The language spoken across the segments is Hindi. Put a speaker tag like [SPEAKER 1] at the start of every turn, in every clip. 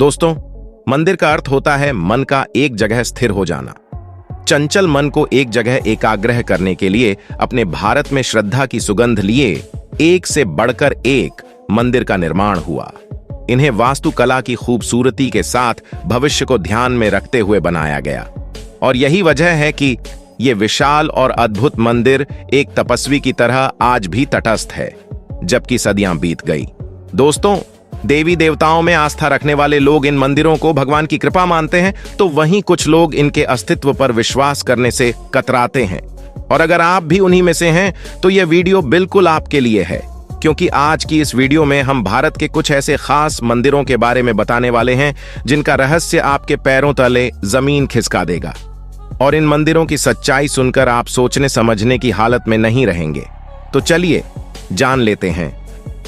[SPEAKER 1] दोस्तों, मंदिर का अर्थ होता है मन का एक जगह स्थिर हो जाना। चंचल मन को एक जगह एकाग्रह करने के लिए अपने भारत में श्रद्धा की सुगंध लिए एक से बढ़कर एक मंदिर का निर्माण हुआ। इन्हें वास्तुकला की खूबसूरती के साथ भविष्य को ध्यान में रखते हुए बनाया गया और यही वजह है कि ये विशाल और अद्भुत मंदिर एक तपस्वी की तरह आज भी तटस्थ है, जबकि सदियां बीत गई। दोस्तों, देवी देवताओं में आस्था रखने वाले लोग इन मंदिरों को भगवान की कृपा मानते हैं, तो वहीं कुछ लोग इनके अस्तित्व पर विश्वास करने से कतराते हैं। और अगर आप भी उन्हीं में से हैं, तो यह वीडियो बिल्कुल आपके लिए है, क्योंकि आज की इस वीडियो में हम भारत के कुछ ऐसे खास मंदिरों के बारे में बताने वाले हैं जिनका रहस्य आपके पैरों तले जमीन खिसका देगा। और इन मंदिरों की सच्चाई सुनकर आप सोचने समझने की हालत में नहीं रहेंगे। तो चलिए जान लेते हैं,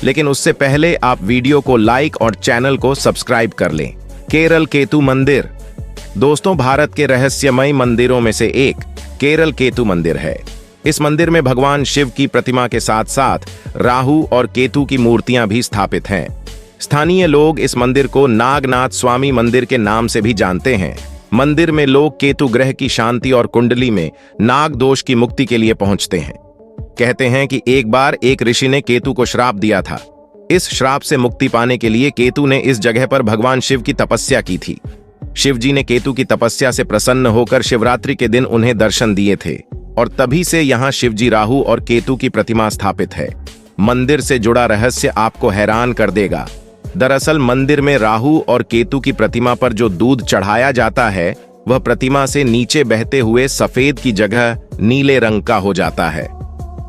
[SPEAKER 1] लेकिन उससे पहले आप वीडियो को लाइक और चैनल को सब्सक्राइब कर लें। केरल केतु मंदिर। दोस्तों, भारत के रहस्यमय मंदिरों में से एक केरल केतु मंदिर है। इस मंदिर में भगवान शिव की प्रतिमा के साथ साथ राहु और केतु की मूर्तियां भी स्थापित हैं। स्थानीय लोग इस मंदिर को नागनाथ स्वामी मंदिर के नाम से भी जानते हैं। मंदिर में लोग केतु ग्रह की शांति और कुंडली में नाग दोष की मुक्ति के लिए पहुंचते हैं। कहते हैं कि एक बार एक ऋषि ने केतु को श्राप दिया था। इस श्राप से मुक्ति पाने के लिए केतु ने इस जगह पर भगवान शिव की तपस्या की थी। शिव जी ने केतु की तपस्या से प्रसन्न होकर शिवरात्रि के दिन उन्हें दर्शन दिए थे और तभी से यहाँ शिवजी राहु और केतु की प्रतिमा स्थापित है। मंदिर से जुड़ा रहस्य आपको हैरान कर देगा। दरअसल मंदिर में राहु और केतु की प्रतिमा पर जो दूध चढ़ाया जाता है, वह प्रतिमा से नीचे बहते हुए सफेद की जगह नीले रंग का हो जाता है।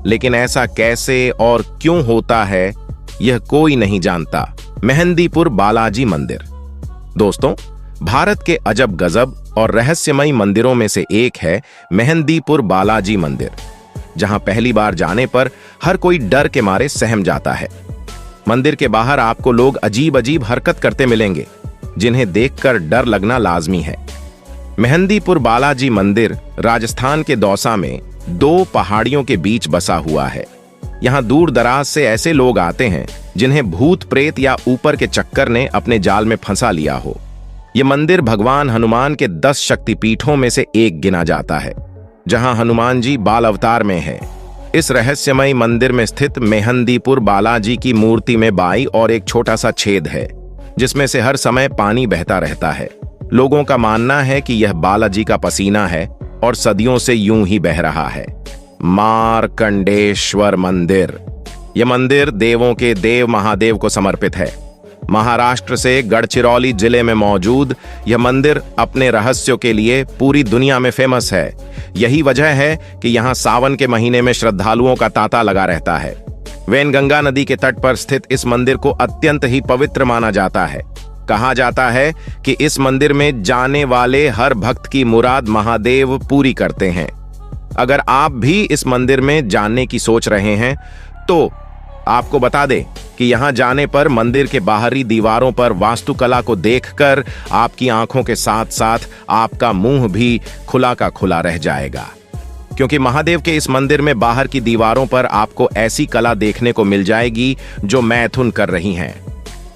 [SPEAKER 1] लेकिन ऐसा कैसे और क्यों होता है, यह कोई नहीं जानता। मेहंदीपुर बालाजी मंदिर। दोस्तों, भारत के अजब गजब और रहस्यमय मंदिरों में से एक है मेहंदीपुर बालाजी मंदिर, जहां पहली बार जाने पर हर कोई डर के मारे सहम जाता है। मंदिर के बाहर आपको लोग अजीब अजीब हरकत करते मिलेंगे, जिन्हें देखकर डर लगना लाजमी है। मेहंदीपुर बालाजी मंदिर राजस्थान के दौसा में दो पहाड़ियों के बीच बसा हुआ है। यहाँ दूर दराज से ऐसे लोग आते हैं जिन्हें भूत प्रेत या ऊपर के चक्कर ने अपने जाल में फंसा लिया हो। यह मंदिर भगवान हनुमान के 10 शक्तिपीठों में से एक गिना जाता है, जहां हनुमान जी बाल अवतार में है। इस रहस्यमय मंदिर में स्थित मेहंदीपुर बालाजी की मूर्ति में बाई और एक छोटा सा छेद है, जिसमें से हर समय पानी बहता रहता है। लोगों का मानना है कि यह बालाजी का पसीना है और सदियों से यूं ही बह रहा है। मार्कंडेश्वर मंदिर। यह मंदिर देवों के देव महादेव को समर्पित है। महाराष्ट्र से गढ़चिरौली जिले में मौजूद यह मंदिर अपने रहस्यों के लिए पूरी दुनिया में फेमस है। यही वजह है कि यहाँ सावन के महीने में श्रद्धालुओं का तांता लगा रहता है। वैनगंगा नदी के तट पर स्थित इस मंदिर को अत्यंत ही पवित्र माना जाता है। कहा जाता है कि इस मंदिर में जाने वाले हर भक्त की मुराद महादेव पूरी करते हैं। अगर आप भी इस मंदिर में जाने की सोच रहे हैं, तो आपको बता दें कि यहां जाने पर मंदिर के बाहरी दीवारों पर वास्तुकला को देखकर आपकी आंखों के साथ साथ आपका मुंह भी खुला का खुला रह जाएगा, क्योंकि महादेव के इस मंदिर में बाहर की दीवारों पर आपको ऐसी कला देखने को मिल जाएगी जो मैथुन कर रही हैं।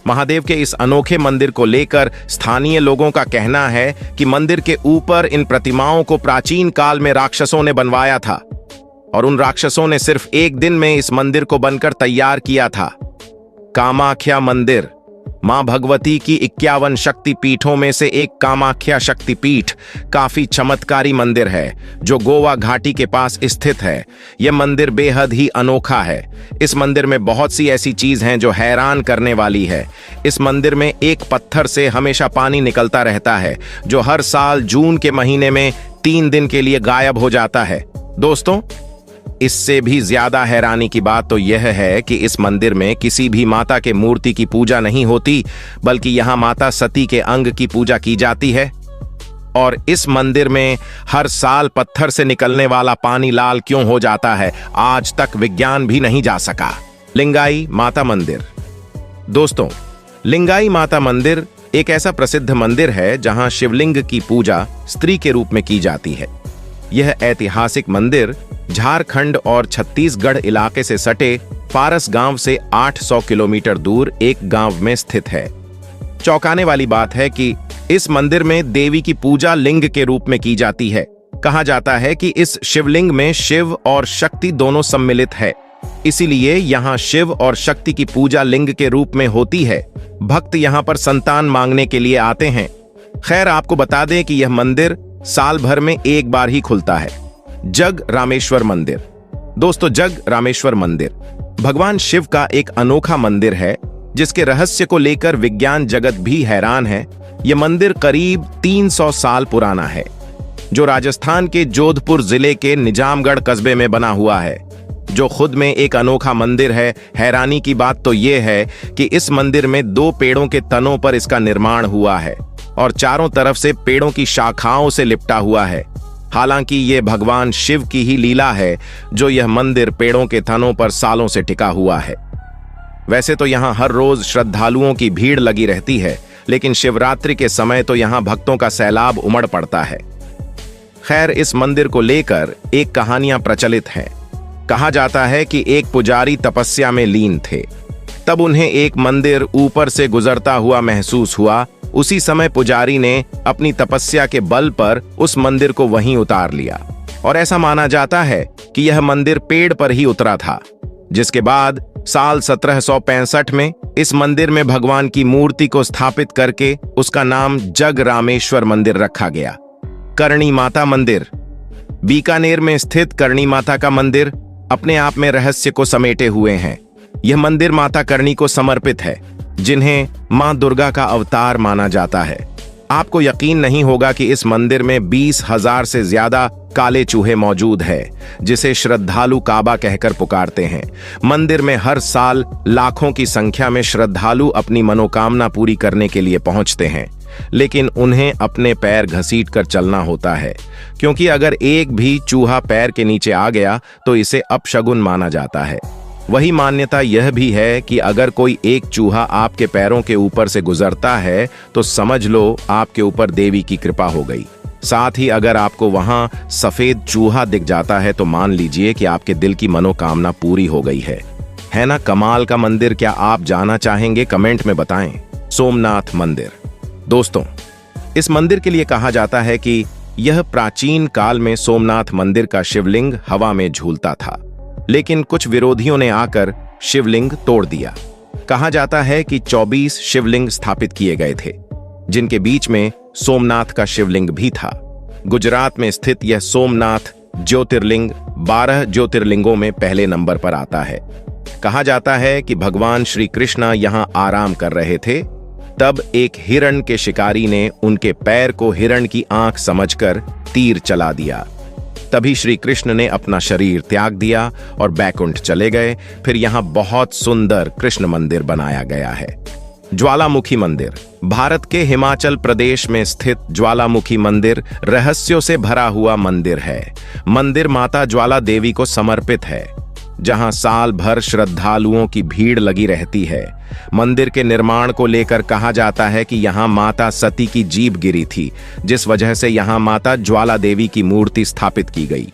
[SPEAKER 1] महादेव के इस अनोखे मंदिर को लेकर स्थानीय लोगों का कहना है कि मंदिर के ऊपर इन प्रतिमाओं को प्राचीन काल में राक्षसों ने बनवाया था और उन राक्षसों ने सिर्फ एक दिन में इस मंदिर को बनकर तैयार किया था। कामाख्या मंदिर। मां भगवती की 51 शक्तिपीठों में से एक कामाख्या शक्तिपीठ काफी चमत्कारी मंदिर है, जो गोवा घाटी के पास स्थित है। यह मंदिर बेहद ही अनोखा है। इस मंदिर में बहुत सी ऐसी चीज हैं जो हैरान करने वाली है। इस मंदिर में एक पत्थर से हमेशा पानी निकलता रहता है, जो हर साल जून के महीने में 3 दिन के लिए गायब हो जाता है। दोस्तों, इससे भी ज्यादा हैरानी की बात तो यह है कि इस मंदिर में किसी भी माता के मूर्ति की पूजा नहीं होती, बल्कि यहां माता सती के अंग की पूजा की जाती है। और इस मंदिर में हर साल पत्थर से निकलने वाला पानी लाल क्यों हो जाता है, आज तक विज्ञान भी नहीं जा सका। लिंगाई माता मंदिर। दोस्तों, लिंगाई माता मंदिर एक ऐसा प्रसिद्ध मंदिर है जहां शिवलिंग की पूजा स्त्री के रूप में की जाती है। यह ऐतिहासिक मंदिर झारखंड और छत्तीसगढ़ इलाके से सटे फारस गांव से 800 किलोमीटर दूर एक गांव में स्थित है। चौंकाने वाली बात है कि इस मंदिर में देवी की पूजा लिंग के रूप में की जाती है। कहा जाता है कि इस शिवलिंग में शिव और शक्ति दोनों सम्मिलित है, इसीलिए यहाँ शिव और शक्ति की पूजा लिंग के रूप में होती है। भक्त यहाँ पर संतान मांगने के लिए आते हैं। खैर, आपको बता दें कि यह मंदिर साल भर में एक बार ही खुलता है। जग रामेश्वर मंदिर। दोस्तों, जग रामेश्वर मंदिर भगवान शिव का एक अनोखा मंदिर है, जिसके रहस्य को लेकर विज्ञान जगत भी हैरान है। यह मंदिर करीब 300 साल पुराना है, जो राजस्थान के जोधपुर जिले के निजामगढ़ कस्बे में बना हुआ है, जो खुद में एक अनोखा मंदिर है। हैरानी की बात तो यह है कि इस मंदिर में 2 पेड़ों के तनों पर इसका निर्माण हुआ है और चारों तरफ से पेड़ों की शाखाओं से लिपटा हुआ है। हालांकि ये भगवान शिव की ही लीला है, जो यह मंदिर पेड़ों के तनों पर सालों से टिका हुआ है। वैसे तो यहाँ हर रोज श्रद्धालुओं की भीड़ लगी रहती है, लेकिन शिवरात्रि के समय तो यहाँ भक्तों का सैलाब उमड़ पड़ता है। खैर, इस मंदिर को लेकर एक कहानियां प्रचलित हैं। कहा जाता है कि एक पुजारी तपस्या में लीन थे, तब उन्हें एक मंदिर ऊपर से गुजरता हुआ महसूस हुआ। उसी समय पुजारी ने अपनी तपस्या के बल पर उस मंदिर को वहीं उतार लिया और ऐसा माना जाता है कि यह मंदिर पेड़ पर ही उतरा था। जिसके बाद साल 1765 में इस मंदिर में भगवान की मूर्ति को स्थापित करके उसका नाम जग रामेश्वर मंदिर रखा गया। करणी माता मंदिर। बीकानेर में स्थित करणी माता का मंदिर अपने आप में रहस्य को समेटे हुए हैं। यह मंदिर माता करणी को समर्पित है, जिन्हें मां दुर्गा का अवतार माना जाता है। आपको यकीन नहीं होगा कि इस मंदिर में 20,000 से ज्यादा काले चूहे मौजूद है, जिसे श्रद्धालु काबा कहकर पुकारते हैं। मंदिर में हर साल लाखों की संख्या में श्रद्धालु अपनी मनोकामना पूरी करने के लिए पहुंचते हैं, लेकिन उन्हें अपने पैर घसीट कर चलना होता है, क्योंकि अगर एक भी चूहा पैर के नीचे आ गया तो इसे अपशगुन माना जाता है। वही मान्यता यह भी है कि अगर कोई एक चूहा आपके पैरों के ऊपर से गुजरता है तो समझ लो आपके ऊपर देवी की कृपा हो गई। साथ ही अगर आपको वहां सफेद चूहा दिख जाता है तो मान लीजिए कि आपके दिल की मनोकामना पूरी हो गई है ना। कमाल का मंदिर। क्या आप जाना चाहेंगे? कमेंट में बताएं। सोमनाथ मंदिर। दोस्तों, इस मंदिर के लिए कहा जाता है कि यह प्राचीन काल में सोमनाथ मंदिर का शिवलिंग हवा में झूलता था, लेकिन कुछ विरोधियों ने आकर शिवलिंग तोड़ दिया। कहा जाता है कि 24 शिवलिंग स्थापित किए गए थे, जिनके बीच में सोमनाथ का शिवलिंग भी था। गुजरात में स्थित यह सोमनाथ ज्योतिर्लिंग 12 ज्योतिर्लिंगों में पहले नंबर पर आता है। कहा जाता है कि भगवान श्री कृष्ण यहां आराम कर रहे थे, तब एक हिरण के शिकारी ने उनके पैर को हिरण की आंख समझकर तीर चला दिया। तभी श्री कृष्ण ने अपना शरीर त्याग दिया और बैकुंठ चले गए। फिर यहाँ बहुत सुंदर कृष्ण मंदिर बनाया गया है। ज्वालामुखी मंदिर। भारत के हिमाचल प्रदेश में स्थित ज्वालामुखी मंदिर रहस्यों से भरा हुआ मंदिर है। मंदिर माता ज्वाला देवी को समर्पित है, जहां साल भर श्रद्धालुओं की भीड़ लगी रहती है। मंदिर के निर्माण को लेकर कहा जाता है कि यहां माता सती की जीभ गिरी थी, जिस वजह से यहां माता ज्वाला देवी की मूर्ति स्थापित की गई।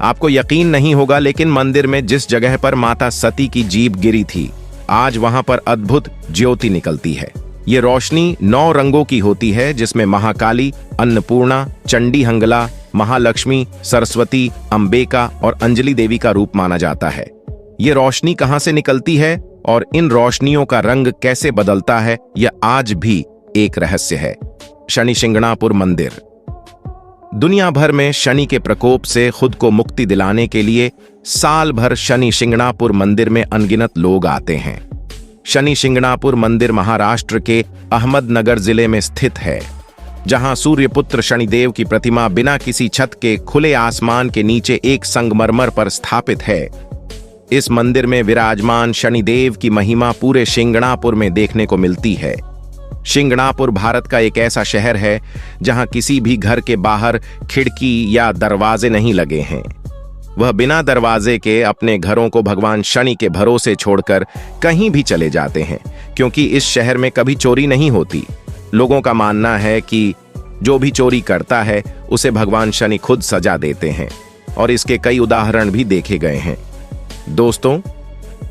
[SPEAKER 1] आपको यकीन नहीं होगा, लेकिन मंदिर में जिस जगह पर माता सती की जीभ गिरी थी, आज वहां पर अद्भुत ज्योति निकलती है। ये रोशनी 9 रंगों की होती है, जिसमें महाकाली, अन्नपूर्णा, चंडी हंगला, महालक्ष्मी, सरस्वती, अंबिका और अंजलि देवी का रूप माना जाता है। ये रोशनी कहां से निकलती है और इन रोशनियों का रंग कैसे बदलता है, यह आज भी एक रहस्य है। शनि शिंगणापुर मंदिर। दुनिया भर में शनि के प्रकोप से खुद को मुक्ति दिलाने के लिए साल भर शनि शिंगणापुर मंदिर में अनगिनत लोग आते हैं। शनि शिंगणापुर मंदिर महाराष्ट्र के अहमदनगर जिले में स्थित है, जहां सूर्यपुत्र शनिदेव की प्रतिमा बिना किसी छत के खुले आसमान के नीचे एक संगमरमर पर स्थापित है। इस मंदिर में विराजमान शनिदेव की महिमा पूरे शिंगणापुर में देखने को मिलती है। शिंगणापुर भारत का एक ऐसा शहर है जहां किसी भी घर के बाहर खिड़की या दरवाजे नहीं लगे हैं। वह बिना दरवाजे के अपने घरों को भगवान शनि के भरोसे छोड़कर कहीं भी चले जाते हैं, क्योंकि इस शहर में कभी चोरी नहीं होती। लोगों का मानना है कि जो भी चोरी करता है उसे भगवान शनि खुद सजा देते हैं, और इसके कई उदाहरण भी देखे गए हैं। दोस्तों,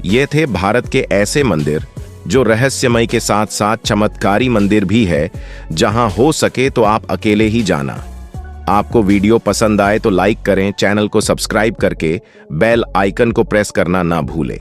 [SPEAKER 1] ये थे भारत के ऐसे मंदिर जो रहस्यमय के साथ साथ चमत्कारी मंदिर भी है, जहां हो सके तो आप अकेले ही जाना। आपको वीडियो पसंद आए तो लाइक करें, चैनल को सब्सक्राइब करके बेल आइकन को प्रेस करना ना भूलें।